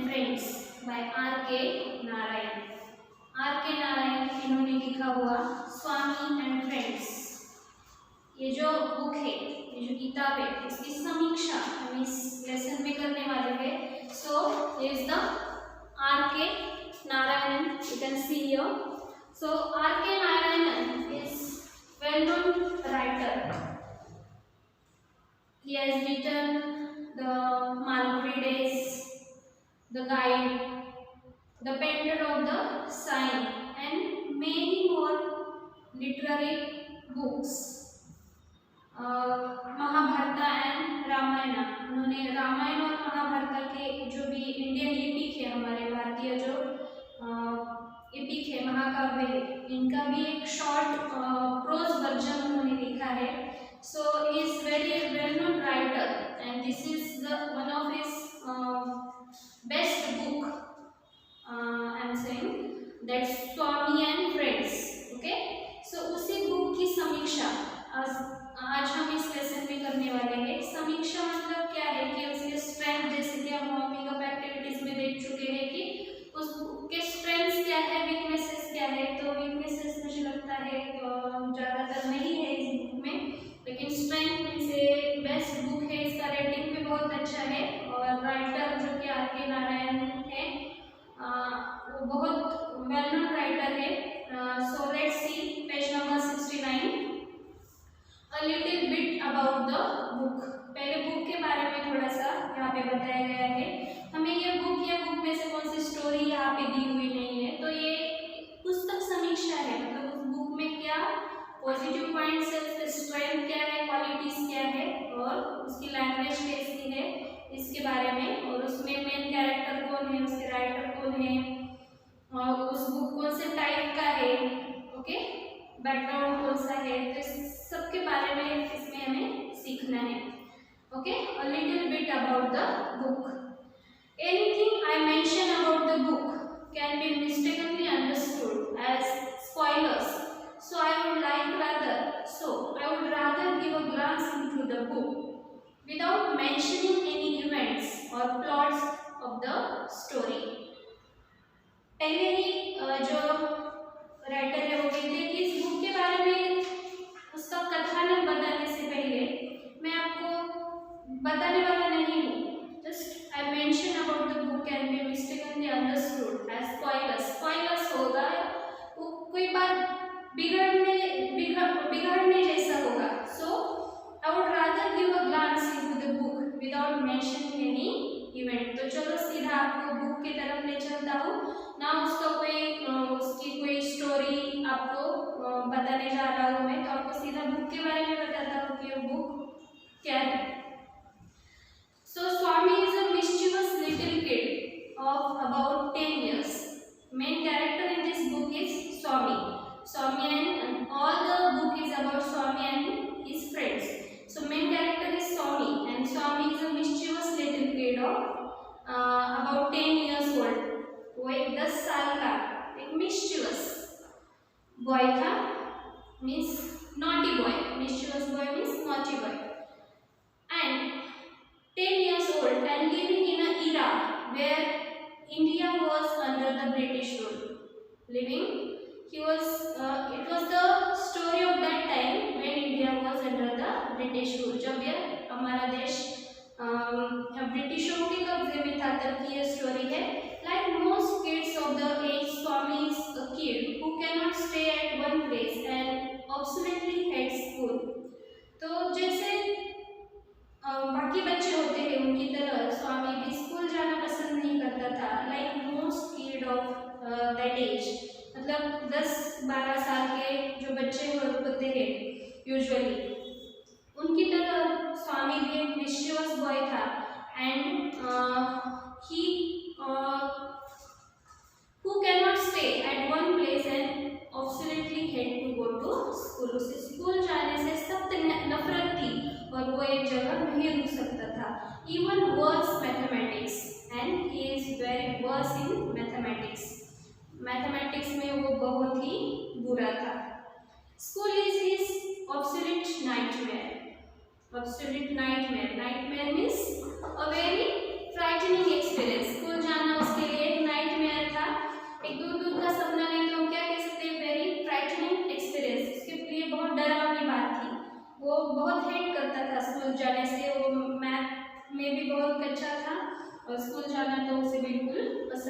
Friends bye are K Narayan. Are K Narayan इन्होंने लिखा हुआ स्वामी एंड फ्रेंड्स, ये जो बुक है, ये जो किताब है, इसकी समीक्षा हम इस लेसन में करने वाले हैं। So is the R K Narayan, you can see here. So R K Narayan is well known writer. He has written the Malgudi Days, the Guide, the Painter of the Sign, and many more literary books. Mahabharata and Ramayana, उन्होंने रामायण और महाभारत के जो भी Indian epic है, हमारे भारतीय जो epic है, महाकाव्य है, इनका भी एक शॉर्ट प्रोज वर्जन उन्होंने लिखा है. So he is very well known writer and this is the one of his best book. I am saying that Swami and Friends. Okay, so उसी बुक की समीक्षा आज हम इस लेसन में करने वाले हैं. समीक्षा मतलब क्या है कि उसके स्ट्रेंथ, जैसे कि हम वार्मिंग अप एक्टिविटीज में देख चुके हैं कि उसके स्ट्रेंथ्स क्या है, वीकनेसेस क्या है. तो वीकनेसेस मुझे लगता है ज़्यादातर नहीं है इस बुक में, लेकिन स्ट्रेंथ से बेस्ट बुक है. इसका रेटिंग भी बहुत अच्छा है और राइटर जो कि आर के नारायण है, वो बहुत वेल नोन राइटर है. So let's see page number 69. A little bit about the book. पहले बुक के बारे में थोड़ा सा यहाँ पे बताया गया है. हमें ये बुक या बुक में से कौन सी स्टोरी यहाँ पे दी हुई नहीं है, तो ये पुस्तक समीक्षा है. मतलब उस बुक में क्या पॉजिटिव पॉइंट्स है, उसके स्ट्रेंथ क्या है, क्वालिटीज क्या है और उसकी लैंग्वेज कैसी है, इसके बारे में. और उसमें मेन कैरेक्टर कौन है, उसके राइटर कौन है, और उस बुक कौन से टाइप का है, ओके, बैकग्राउंड कौन सा है, तो इस सब के बारे में इसमें हमें सीखना है. Okay, a little bit about the book. Anything I mention about the book can be mistakenly understood as spoilers. So I would rather give a glance into the book without mentioning any events or plots of the story. पहले ही जो writer है वो कहते हैं कि इस book के बारे में उसका कथानक बताने से पहले मैं आपको बताने वाला नहीं हूँ. Just I mention about the book can be mistakenly understood as spoilers. Spoilers होगा कोई बात बिगड़ने जैसा होगा. So I would rather give a glance into the book without mentioning any event. तो चलो सीधा आपको बुक की तरफ ले चलता हूँ ना. उसकी कोई स्टोरी आपको बताने जा रहा हूँ मैं, तो आपको सीधा बुक के बारे में बताता हूँ कि ये बुक क्या है. So Swami is a mischievous little kid of about 10 years. Main character in this book is Swami and all the book is about Swami and his friends. So main character is Swami and Swami is a mischievous little kid of about 10 years old. वो एक 10 साल का एक mischievous boy था, means naughty boy. Mischievous boy means naughty boy. And 10 years old and living in an era where India was under the British rule. It was the story of that time when India was under the British rule. जब ये हमारा देश ब्रिटिशों के कब्जे में था, तब की ये स्टोरी है. Like most kids of the age, Swami is a kid who cannot stay at one place and obstinately hates school. तो जैसे बाकी बच्चे होते हैं उनकी तरह स्वामी भी स्कूल जाना पसंद नहीं करता था. Like most kid of that age, मतलब 10-12 साल के जो बच्चे होते हैं यूजुअली, उनकी तरह स्वामी भी एक मिस्chievous बॉय था. And he who cannot stay at one place and obstinately hate to go to school. उसे स्कूल जाने से सख्त नफरत थी और वो एक जगह नहीं रुक सकता था. Even worse mathematics, and he is very worse in mathematics. Mathematics में वो बहुत ही बुरा था. School is his obsolete nightmare. Obsolete nightmare. Nightmare means a very frightening experience. School जाना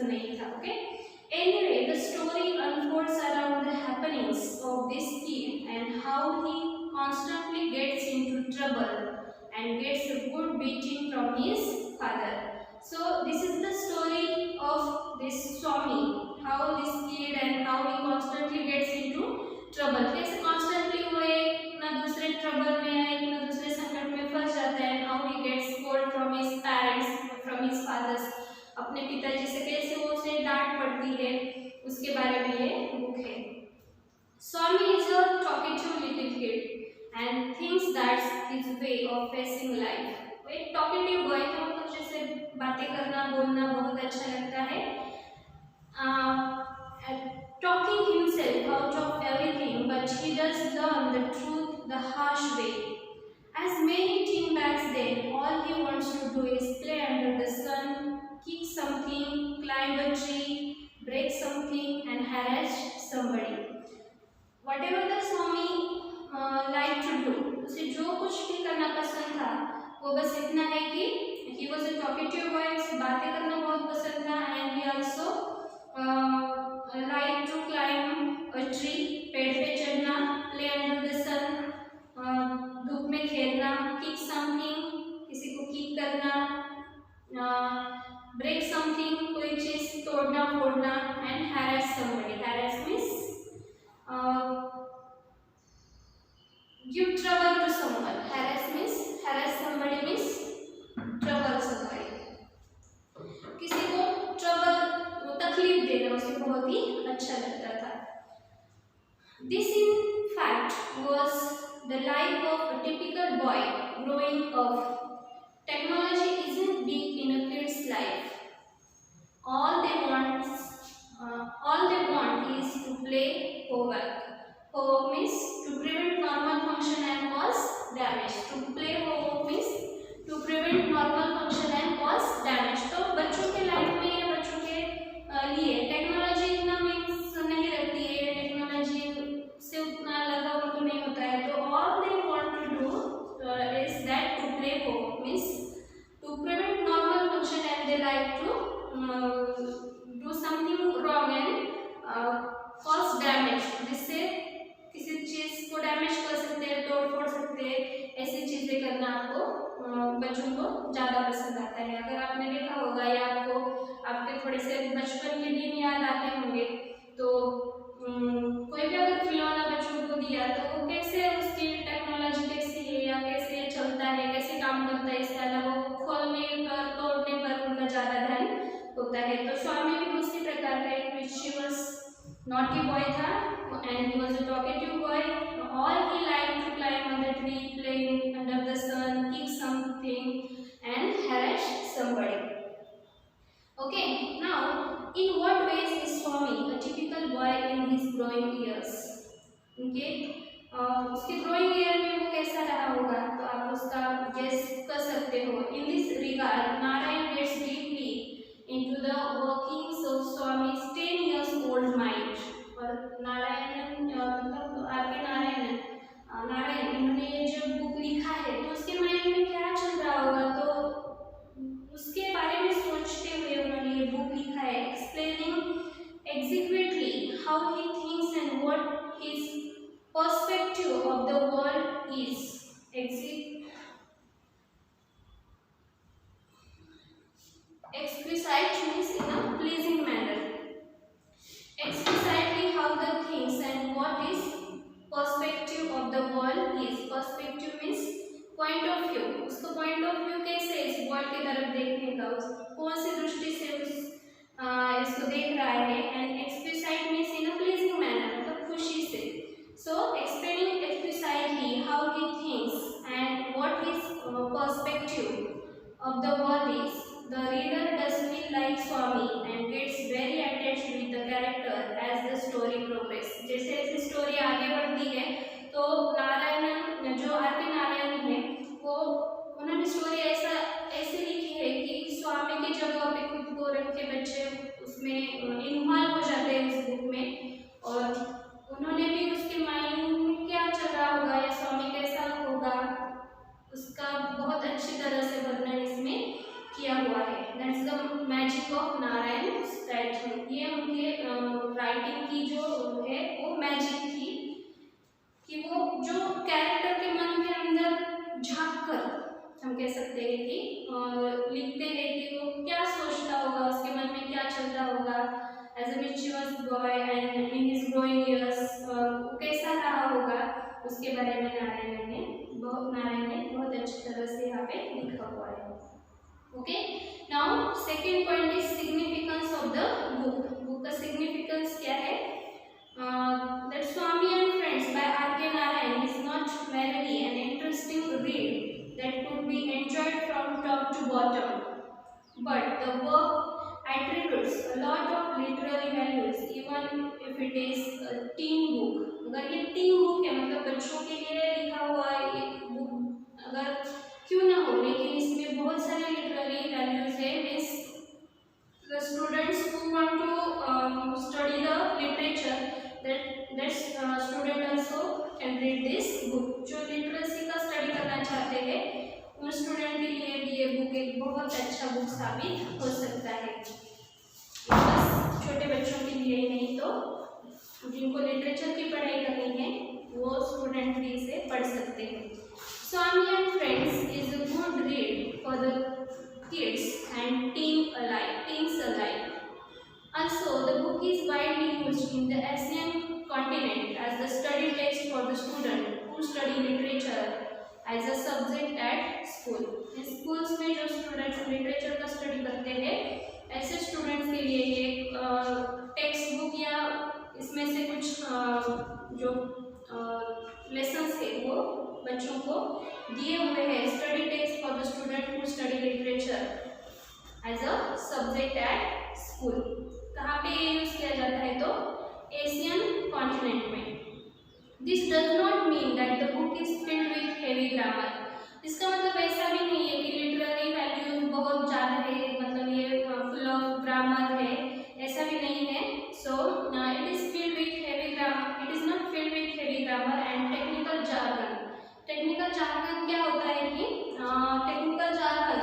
पसंद नहीं था. Okay, anyway, the story unfolds around the happenings of this kid and how he constantly gets into trouble and gets a good beating from his father. So this is the story of this Swami, how this kid and how he constantly gets into trouble. कैसे constantly वो एक ना दूसरे trouble में या एक ना दूसरे संकट में फंस जाता है. How he gets scolded from his parents, from his fathers. अपने पिताजी से कैसे वो उसे डांट पड़ती है, उसके बारे में ये बुक है. Swami is a talkative little kid and thinks that's his way of facing life. वो एक talkative boy था, मतलब जैसे बातें करना बोलना बहुत अच्छा लगता है. Talking himself out of everything, but he does learn the truth the harsh way. As many teen bags then, all he wants to do is play under the sun, kick something, climb a tree, break something, and harass somebody. Whatever the Swami liked to do, उसे जो कुछ भी करना पसंद था, वो बस इतना है कि he was a talkative boy, उसे बातें करना बहुत पसंद था, and he also liked to climb a tree, पेड़ पे चढ़ना, play under the sun, धूप में खेलना, kick something, किसी को kick करना, break something, कोई चीज तोड़ना फोड़ना, and harass somebody. Harass means give trouble to someone. Harass somebody means trouble somebody. किसी को trouble तकलीफ देना उसे बहुत ही अच्छा लगता था. This in fact was the life of a typical boy growing up. Technology isn't big in a kid's life. All they want is to play homework. Homework means to prevent normal function and cause damage. To play homework means to prevent normal function and cause damage. तो बच्चों के life में या बच्चों के लिए technology इतना means नहीं रखती है, टेक्नोलॉजी से उतना लगाव उनको नहीं होता है. तो all they want to do is that to play homework means to prevent normal function and they like to do something wrong and cause damage. जिससे किसी चीज को डैमेज कर सकते हैं, तोड़ फोड़ सकते हैं, ऐसी चीजें करना आपको बच्चों को ज्यादा पसंद आता है. अगर आपने देखा होगा या आपको आपके थोड़े से बचपन के दिन याद आते होंगे, तो कोई भी अगर खिलौना बच्चों को दिया तो वो कैसे उसकी टेक्नोलॉजी कैसी है या कैसे चलता है, कैसे काम करता है, इसके अलावा वो खोलने पर तोड़ने पर उनका ज्यादा ध्यान होता है. तो स्वामी भी उसी प्रकार का एक मिस्चीवस naughty boy था, and he was a talkative boy. All he liked to climb on the tree, play under the sun, kick something, and harass somebody. Okay, now in what ways is Swami a typical boy in his growing years? Okay, उसके growing year में वो कैसा रहा होगा, तो आप उसका guess कर सकते हो. In this regard, Narayan gets deeply into the workings of Swami's 10 years old mind. और नारायण मतलब आर.के. नारायण इन्होंने ये जो बुक लिखा है तो उसके माइंड में क्या चल रहा होगा, तो उसके बारे में सोचते हुए उन्होंने ये बुक लिखा है. Explaining exactly how he thinks and what his perspective of the world is. Explicit means in a pleasing manner. Explicitly how the things and what is perspective of the world is. Perspective means point of view. उसको point of view कैसे इस world की तरफ देखने का, उस कौन सी दृष्टि से उस इसको देख रहा है. And explicit means in a pleasing manner, मतलब खुशी से. So explaining explicitly how he thinks and what his perspective of the world is. The reader does feel like Swami and gets very attached with the character as the story progresses. जैसे जैसे story आगे बढ़ती है तो नारायण जो R K. Narayan है वो उन्होंने स्टोरी ऐसे लिखी है कि स्वामी की जगह पे खुद को रख के बच्चे उसमें इन्वॉल्व हो जाते हैं उस बुक में, और उन्होंने भी उसके माइंड में क्या चल रहा होगा या स्वामी कैसा होगा उसका बहुत अच्छी तरह से वर्णन इसमें किया हुआ है. That's the magic of Narayan's ये उनके राइटिंग की जो है वो मैजिक थी कि वो जो कैरेक्टर के मन के अंदर झांक कर हम कह सकते हैं कि लिखते हैं कि वो क्या सोचता होगा, उसके मन में क्या चलता होगा as a mischievous boy and in his growing years, वो कैसा रहा होगा उसके बारे में नारायण ने बहुत अच्छी तरह से यहाँ पे लिखा हुआ है। Okay, now second point is significance of the book का सिग्निफिकेंस क्या है? That Swami and Friends by R.K. Narayan is not merely an interesting read that could be enjoyed from top to bottom, but the work attributes a lot of literary values, even if it is a teen book. अगर ये teen book है मतलब बच्चों के लिए लिखा हुआ एक बुक अगर क्यों ना हो, लेकिन इसमें बहुत सारे literary values है। Means the students who want to study the literature, that student also can read this book। जो लिटरेसी का स्टडी करना चाहते हैं उन स्टूडेंट के लिए भी ये बुक एक बहुत अच्छा बुक साबित हो सकता है। बस छोटे बच्चों के लिए ही नहीं, तो जिनको लिटरेचर की पढ़ाई करनी है वो स्टूडेंट भी इसे पढ़ सकते हैं। Swami and friends is a good read for the kids and teens alike. Also, the book is widely used in the Asian continent as the study text for the student who study literature as a subject at school. Schools में जो students literature का study करते हैं ऐसे students के लिए ये text book या इसमें से कुछ जो लेसन्स है वो बच्चों को दिए हुए हैं। Study text for the student who study literature as a subject at school. कहाँ पे यूज किया जाता है? तो एशियन कॉन्टिनेंट में। This does not mean that the book is filled with heavy grammar. इसका मतलब ऐसा भी नहीं है कि लिटरेरी वैल्यूज बहुत ज़्यादा है, मतलब ये फुल ऑफ ग्रामर है, ऐसा भी नहीं है। So it is filled with heavy grammar, it is not filled with heavy grammar and technical jargon. Technical jargon क्या होता है कि technical jargon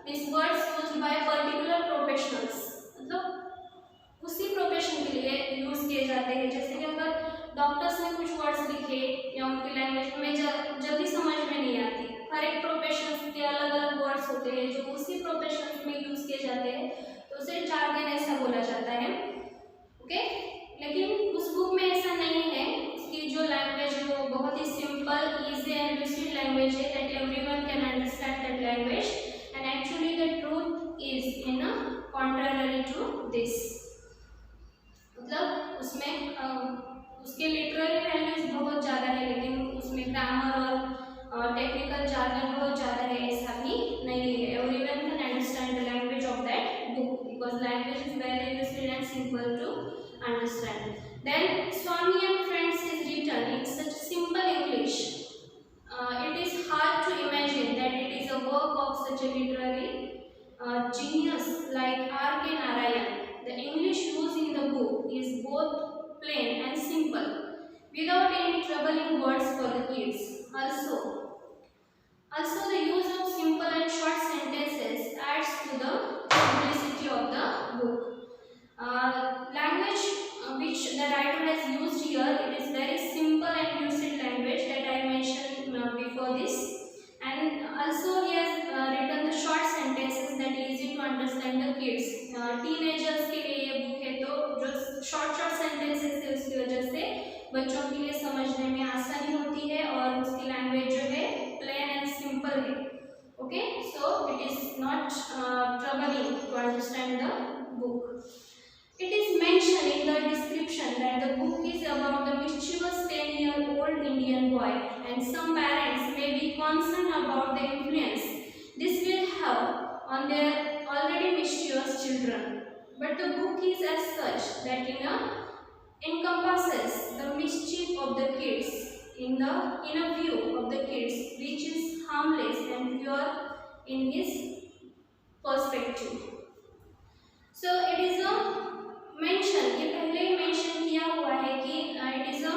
means words used by particular professionals, मतलब उसी प्रोफेशन के लिए यूज किए जाते हैं। जैसे कि अगर डॉक्टर्स ने कुछ वर्ड्स लिखे या उनकी लैंग्वेज में जल्दी समझ में नहीं आती, हर एक प्रोफेशन के अलग अलग वर्ड्स होते हैं जो उसी प्रोफेशन में यूज किए जाते हैं, तो उसे जार्गन ऐसा बोला जाता है। ओके, लेकिन उस बुक में ऐसा नहीं है। उसकी जो लैंग्वेज है वो बहुत ही simple, easy and lucid language है that everyone can understand that language and actually the truth is in a contrary to this. मतलब उसमें उसके लिटरेरी वैल्यूज बहुत ज़्यादा है, लेकिन उसमें ग्रामर और टेक्निकल जार्गन बहुत ज़्यादा है, ऐसा भी नहीं है। Everyone can understand the language of that book because language is very lucid and simple to understand. Then Swami and Friends is written in such simple English. It is hard to imagine that it is a work of such a literary genius like R.K. Narayan. The English used in the book is both plain and simple, without any troubling words for the kids. Also the use of simple and short sentences adds to the simplicity of the book. Language which the writer has used here, it is very simple and lucid language that I mentioned before this, and also he has written the short sentences that easy to understand the kids. Teenagers के लिए ये book है, तो जो short sentences है उसकी वजह से बच्चों के लिए समझने में आसानी होती है और उसकी लैंग्वेज जो है plain and simple है। Okay, so it is not troubling to understand the book. It is mentioned in the description that the book is about the mischievous 10-year-old Indian boy, and some parents may be concerned about the influence this will have on their already mischievous children. But the book is as such that encompasses the mischief of the kids in a view of the kids which is harmless and pure in his perspective. So it is a mention, ये पहले ही mention किया हुआ है कि it is a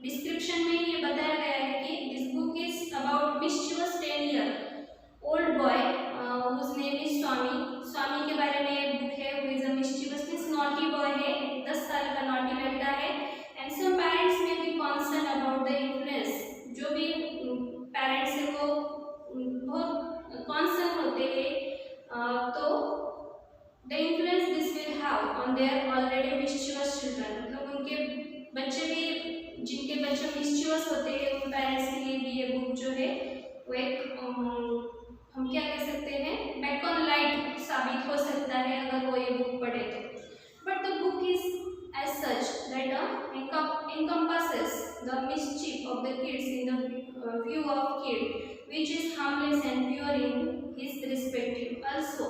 description में ये बताया गया है कि this book is about mischievous 10-year-old boy whose name is Swami. Swami के बारे में ये बुक है, who is a mischievous on their already mischievous children, मतलब उनके बच्चे भी, जिनके बच्चे मिस्चीवस होते हैं, उन पेरेंट्स के लिए भी ये बुक जो है वो एक हम क्या कह सकते हैं, बैक ऑन लाइट साबित हो सकता है अगर वो ये बुक पढ़े तो। But the book is as such that encompasses the mischief of the kids in the view of kid, which is harmless and pure in his respective. Also,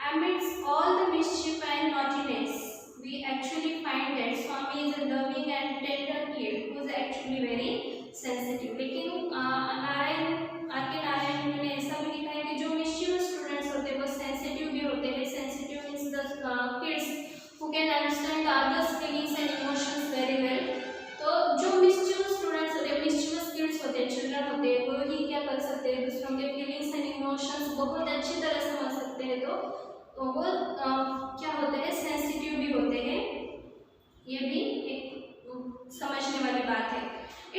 amidst all the mischief and naughtiness, we actually find that Swami is a loving and tender kid who is actually very sensitive. लेकिन नारायण ने ऐसा भी लिखा है कि जो mischievous students होते हैं वो sensitive भी होते हैं. Sensitive means the kids who can understand the others' feelings and emotions very well. तो जो mischievous students होते हैं, mischievous kids होते हैं, children होते हैं, वो ही क्या कर सकते हैं, दूसरों के feelings and emotions बहुत अच्छी तरह समझ सकते हैं. तो वो क्या होते हैं, sensitive भी होते हैं. ये भी एक समझने वाली बात है.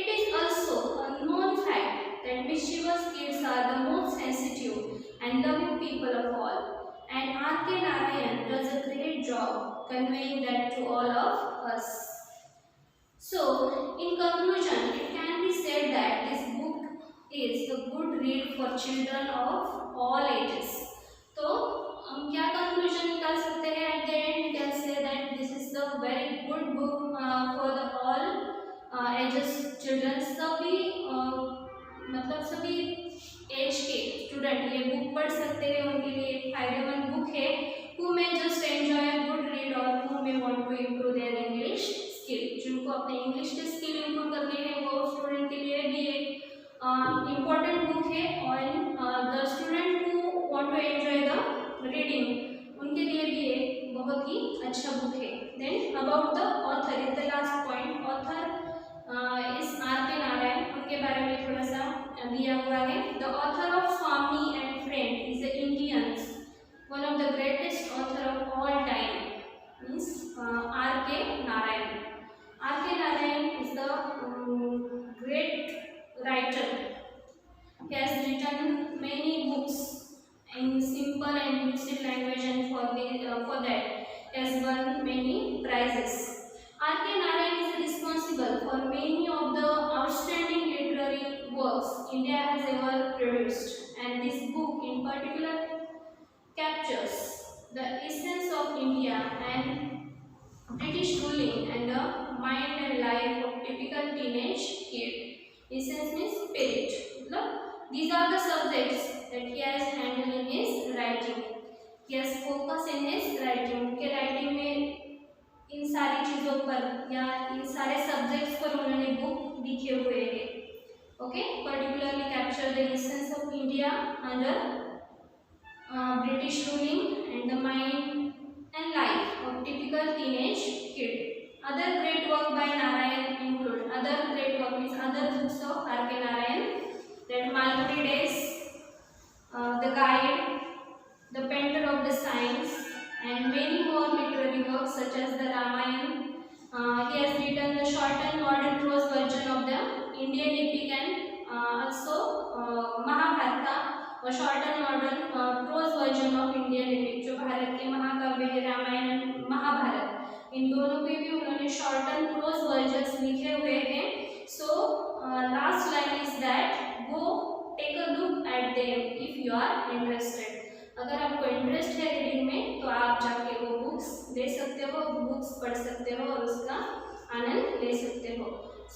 It is also a known fact that mischievous kids are the most sensitive and loving people of all. And R.K. Narayan does a great job conveying that to all of us. So, in conclusion, it can be said that this book is a good read for children of all ages. तो हम क्या conclusion निकाल सकते हैं? At the end, we can say that this is the very good book for the all ages children. सभी मतलब सभी as के स्टूडेंट ये बुक पढ़ सकते हैं, उनके लिए एक फायदेमंद बुक है. who may just enjoy a good read or who may want to improve their English skill. जिनको अपने इंग्लिश के स्किल इम्प्रूव करने हैं वो स्टूडेंट के लिए भी एक इम्पोर्टेंट बुक है. और the student who want to enjoy the reading उनके लिए भी एक बहुत ही अच्छा बुक है. Then about the author is the last point. Author is R.K. Narayan, उनके बारे में थोड़ा सा दिया हुआ है. The author of Swami and friend is a Indian, one of the greatest author of all time means R.K. Narayan. R.K. Narayan is the great writer. He has written many books in simple and lucid language, and for that he has won many prizes. R.K. Narayan is responsible for many of the outstanding literary works India has ever produced, and this book in particular captures the essence of India and British ruling and the mind and life of typical teenage kid. Essence means spirit. These are the subjects that he has handled in his writing. He has focused in his writing. उनके writing में इन सारी चीज़ों पर या इन सारे subjects पर उन्होंने book लिखे हुए हैं. Okay, particularly capture the essence of India under British ruling and the mind and life of typical teenage kid. Other great work by Narayan include other great work means other books of R.K. Narayan, that Malgudi Days, The Guide, The Painter of the Signs, and many more literary works such as the Ramayana. He has written the short and modern prose version of the Indian epic and also Mahabharata, और short and modern prose version of Indian epic, जो भारत के महाकाव्य है Ramayan and Mahabharat, इन दोनों पे भी उन्होंने short and pros versions लिखे हुए हैं. So last line is that go take a look at them if you are interested. अगर आपको इंटरेस्ट है रीडिंग में तो आप जाके वो बुक्स ले सकते हो, बुक्स पढ़ सकते हो और उसका आनंद ले सकते हो.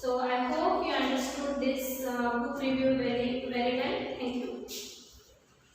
So I hope you understood this book review very very well. Thank you.